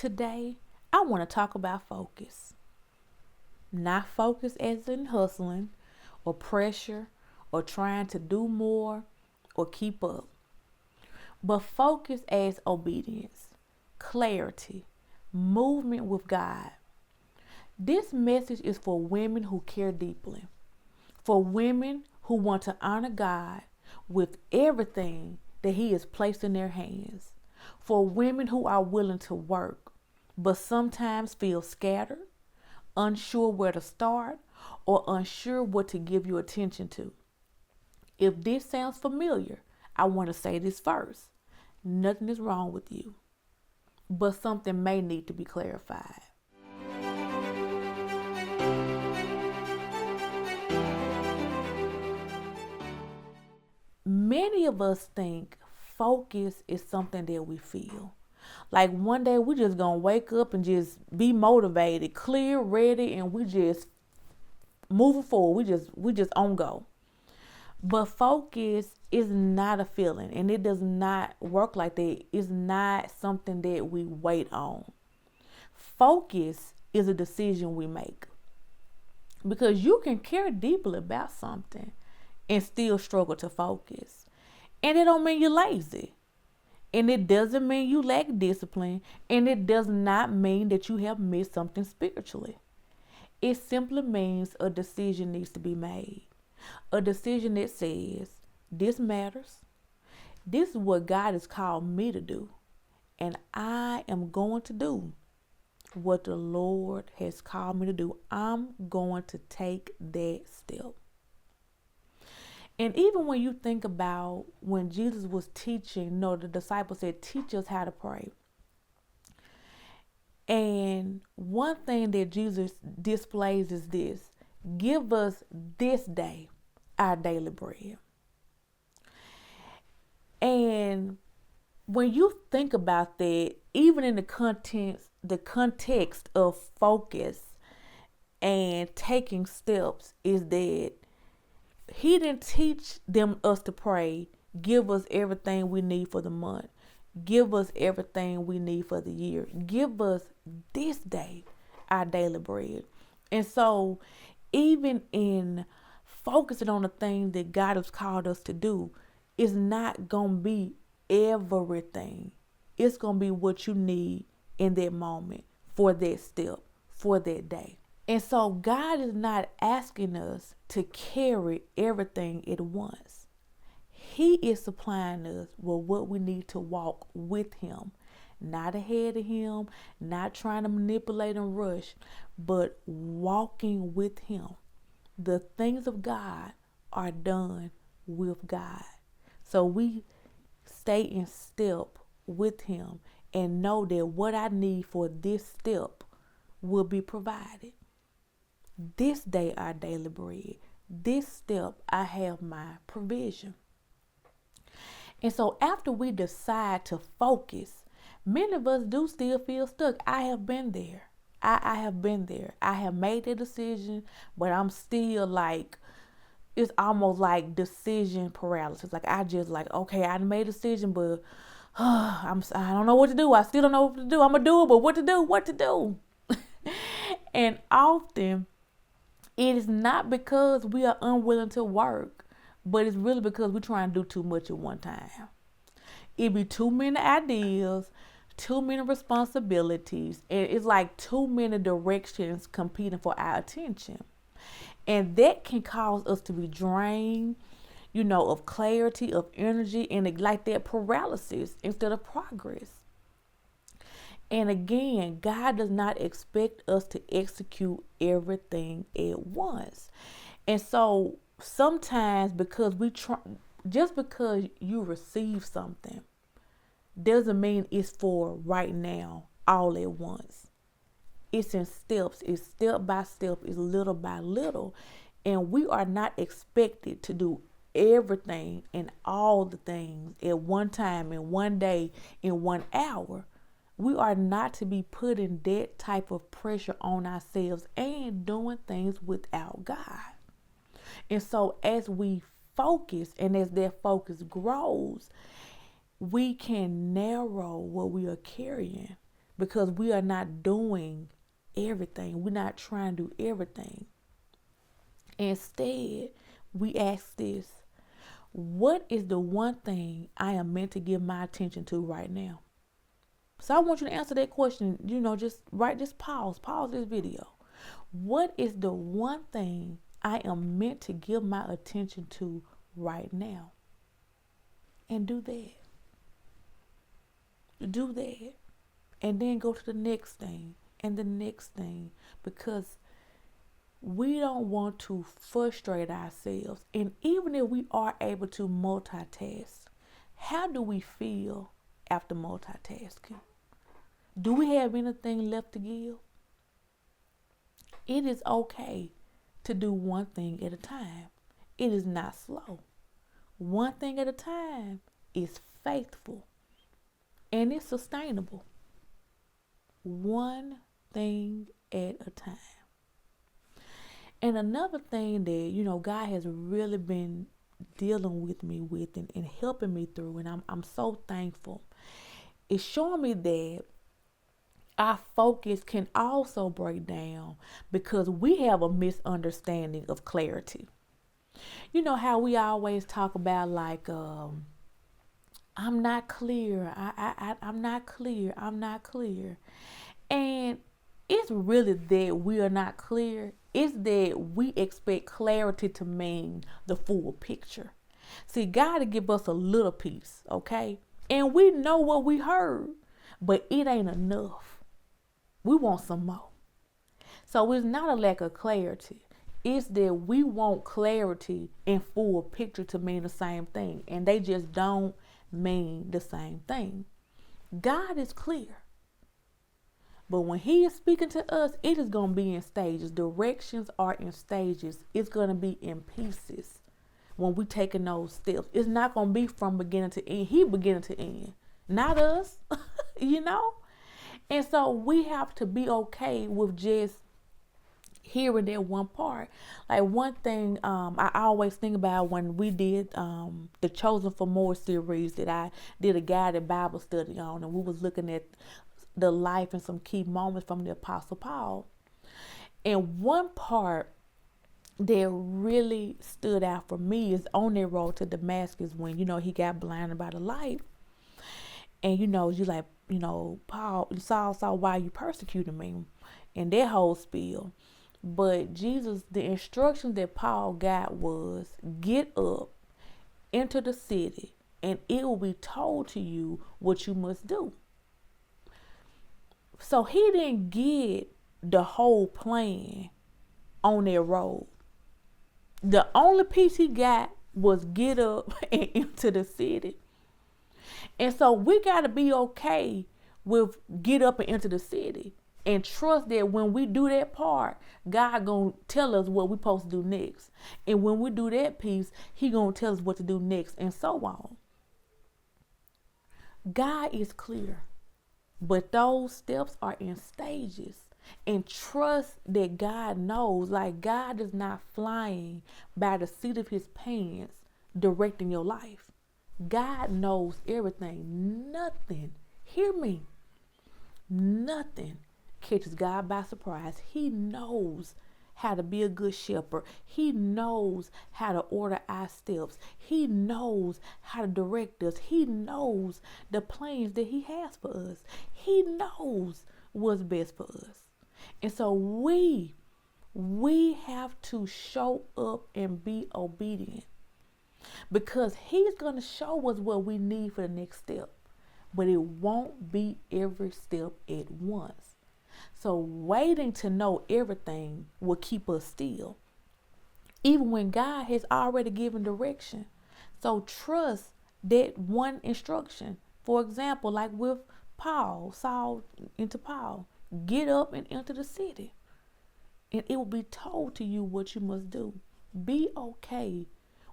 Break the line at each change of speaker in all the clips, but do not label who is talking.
Today, I want to talk about focus. Not focus as in hustling or pressure or trying to do more or keep up, but focus as obedience, clarity, movement with God. This message is for women who care deeply, for women who want to honor God with everything that He has placed in their hands, for women who are willing to work, but sometimes feel scattered, unsure where to start, or unsure what to give your attention to. If this sounds familiar, I want to say this first. Nothing is wrong with you, but something may need to be clarified. Many of us think focus is something that we feel. Like one day we just gonna wake up and just be motivated, clear, ready, and we just moving forward. We just on go. But focus is not a feeling, and it does not work like that. It's not something that we wait on. Focus is a decision we make, because you can care deeply about something and still struggle to focus. And it don't mean you're lazy. And it doesn't mean you lack discipline. And it does not mean that you have missed something spiritually. It simply means a decision needs to be made. A decision that says, this matters. This is what God has called me to do. And I am going to do what the Lord has called me to do. I'm going to take that step. And even when you think about when Jesus was teaching, the disciples said, teach us how to pray. And one thing that Jesus displays is this: give us this day our daily bread. And when you think about that, even in the context of focus and taking steps, is that He didn't teach us to pray, give us everything we need for the month. Give us everything we need for the year. Give us this day our daily bread. And so even in focusing on the thing that God has called us to do, it's not going to be everything. It's going to be what you need in that moment, for that step, for that day. And so God is not asking us to carry everything at once. He is supplying us with what we need to walk with Him, not ahead of Him, not trying to manipulate and rush, but walking with Him. The things of God are done with God. So we stay in step with Him and know that what I need for this step will be provided. This day our daily bread. This step I have my provision. And so after we decide to focus, many of us do still feel stuck. I have been there. I have been there. I have made a decision, but I'm still like, it's almost like decision paralysis. Like okay, I made a decision, but I don't know what to do. I still don't know what to do. I'm going to do it, but what to do? And often it is not because we are unwilling to work, but it's really because we're trying to do too much at one time. It be too many ideas, too many responsibilities, and it's like too many directions competing for our attention. And that can cause us to be drained, of clarity, of energy, and like that paralysis instead of progress. And again, God does not expect us to execute everything at once. And so sometimes just because you receive something doesn't mean it's for right now, all at once. It's in steps. It's step by step. It's little by little. And we are not expected to do everything and all the things at one time, in one day, in 1 hour. We are not to be putting that type of pressure on ourselves and doing things without God. And so as we focus and as that focus grows, we can narrow what we are carrying because we are not doing everything. We're not trying to do everything. Instead, we ask this: what is the one thing I am meant to give my attention to right now? So I want you to answer that question, just pause this video. What is the one thing I am meant to give my attention to right now? And do that. Do that. And then go to the next thing and the next thing, because we don't want to frustrate ourselves. And even if we are able to multitask, how do we feel after multitasking? Do we have anything left to give? It is okay to do one thing at a time. It is not slow. One thing at a time is faithful and it's sustainable. One thing at a time. And another thing that, God has really been dealing with me with and helping me through, and I'm so thankful, is showing me that our focus can also break down because we have a misunderstanding of clarity. You know how we always talk about I'm not clear. I'm not clear. I'm not clear. And it's really that we are not clear. It's that we expect clarity to mean the full picture. See, God will give us a little piece, okay? And we know what we heard, but it ain't enough. We want some more. So it's not a lack of clarity. It's that we want clarity and full picture to mean the same thing. And they just don't mean the same thing. God is clear. But when he is speaking to us, it is going to be in stages. Directions are in stages. It's going to be in pieces when we taking those steps. It's not going to be from beginning to end. He beginning to end, not us, And so we have to be okay with just hearing that one part. Like one thing I always think about when we did the Chosen for More series that I did a guided Bible study on, and we was looking at the life and some key moments from the Apostle Paul. And one part that really stood out for me is on their road to Damascus when, he got blinded by the light. And, Saul, why you persecuting me? And that whole spiel. But the instructions that Paul got was, get up, enter the city, and it will be told to you what you must do. So he didn't get the whole plan on their road. The only piece he got was get up and enter the city. And so we got to be okay with get up and enter the city and trust that when we do that part, God gonna tell us what we're supposed to do next. And when we do that piece, he gonna tell us what to do next, and so on. God is clear. But those steps are in stages, and trust that God knows. Like, God is not flying by the seat of his pants directing your life. God knows everything. Nothing, hear me, nothing catches God by surprise. He knows how to be a good shepherd. He knows how to order our steps. He knows how to direct us. He knows the plans that he has for us. He knows what's best for us. And so we have to show up and be obedient, because he's going to show us what we need for the next step, but it won't be every step at once. So waiting to know everything will keep us still, even when God has already given direction. So trust that one instruction. For example, like with Saul into Paul, get up and enter the city, and it will be told to you what you must do. Be okay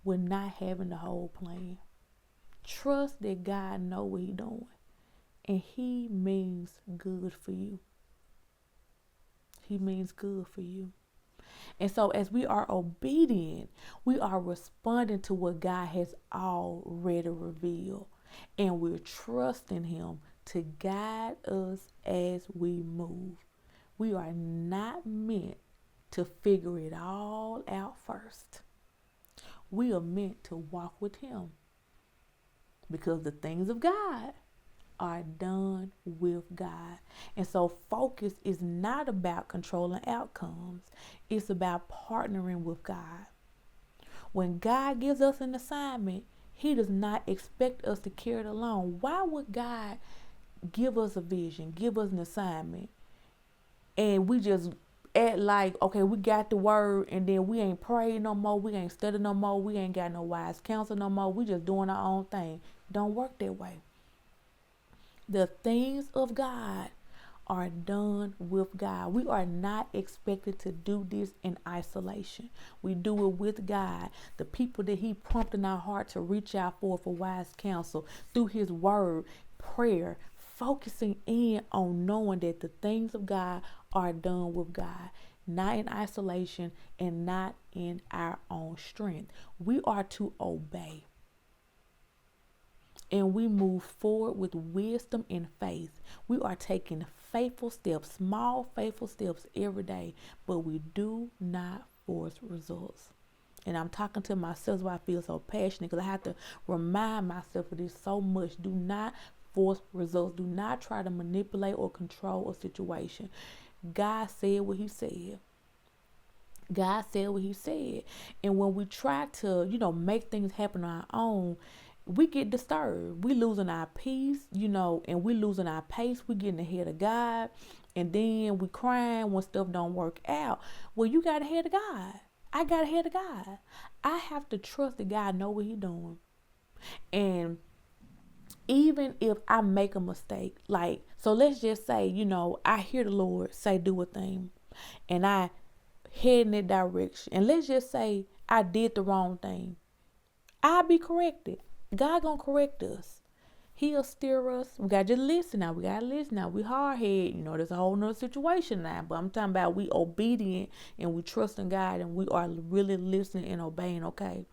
with not having the whole plan. Trust that God knows what he's doing, and he means good for you. He means good for you. And so as we are obedient, we are responding to what God has already revealed, and we're trusting him to guide us as we move. We are not meant to figure it all out first. We are meant to walk with Him because the things of God are done with God. And so focus is not about controlling outcomes. It's about partnering with God. When God gives us an assignment, He does not expect us to carry it alone. Why would God give us a vision, give us an assignment, and we just act like, okay, we got the word, and then we ain't praying no more, we ain't studying no more, we ain't got no wise counsel no more, we just doing our own thing? Don't work that way. The things of God are done with God. We are not expected to do this in isolation. We do it with God. The people that He prompted in our heart to reach out for wise counsel through His word, prayer, focusing in on knowing that the things of God are done with God, not in isolation and not in our own strength. We are to obey. And we move forward with wisdom and faith. We are taking faithful steps, small faithful steps every day, but we do not force results. And I'm talking to myself, why I feel so passionate, because I have to remind myself of this so much. Do not force results. Do not try to manipulate or control a situation. God said what He said. God said what He said. And when we try to, make things happen on our own, we get disturbed. We losing our peace, and we losing our pace. We getting ahead of God. And then we crying when stuff don't work out. Well, you got ahead of God. I got ahead of God. I have to trust that God know what He doing. And even if I make a mistake, so let's just say, I hear the Lord say do a thing, and I head in that direction. And let's just say I did the wrong thing. I'll be corrected. God gonna correct us. He'll steer us. We gotta just listen now. We hard head. There's a whole nother situation now. But I'm talking about we obedient and we trust in God and we are really listening and obeying. Okay.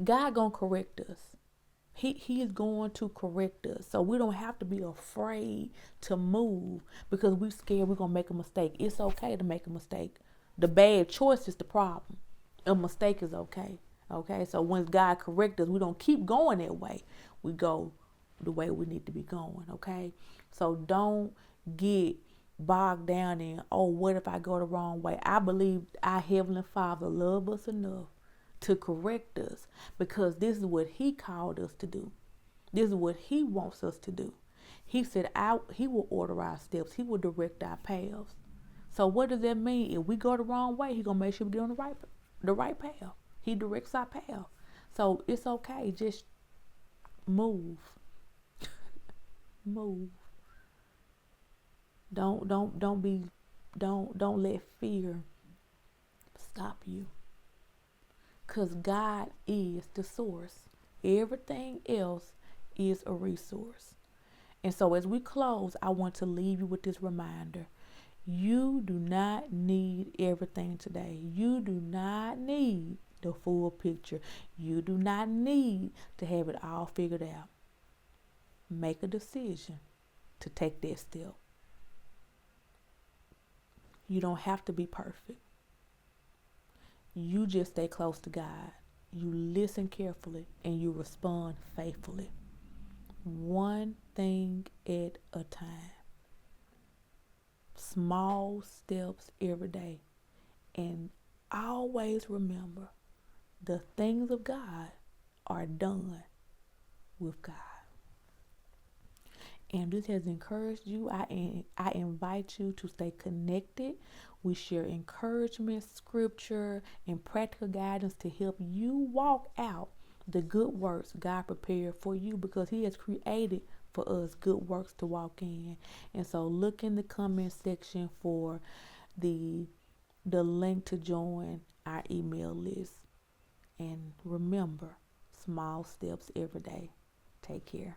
God gonna correct us. He is going to correct us. So we don't have to be afraid to move because we're scared we're gonna make a mistake. It's okay to make a mistake. The bad choice is the problem. A mistake is okay. Okay, so once God corrects us, we don't keep going that way. We go the way we need to be going, okay? So don't get bogged down in, what if I go the wrong way? I believe our Heavenly Father loves us enough to correct us because this is what He called us to do. This is what He wants us to do. He said He will order our steps. He will direct our paths. So what does that mean? If we go the wrong way, He's going to make sure we get on the right path. He directs our path. So it's okay. Just move. Move. Don't let fear stop you. Because God is the source. Everything else is a resource. And so as we close, I want to leave you with this reminder. You do not need everything today. You do not need the full picture. You do not need to have it all figured out. Make a decision to take that step. You don't have to be perfect. You just stay close to God. You listen carefully and you respond faithfully. One thing at a time. Small steps every day. And always remember, the things of God are done with God. And this has encouraged you. I invite you to stay connected. We share encouragement, scripture, and practical guidance to help you walk out the good works God prepared for you because He has created for us good works to walk in. And so look in the comment section for the link to join our email list. And remember, small steps every day. Take care.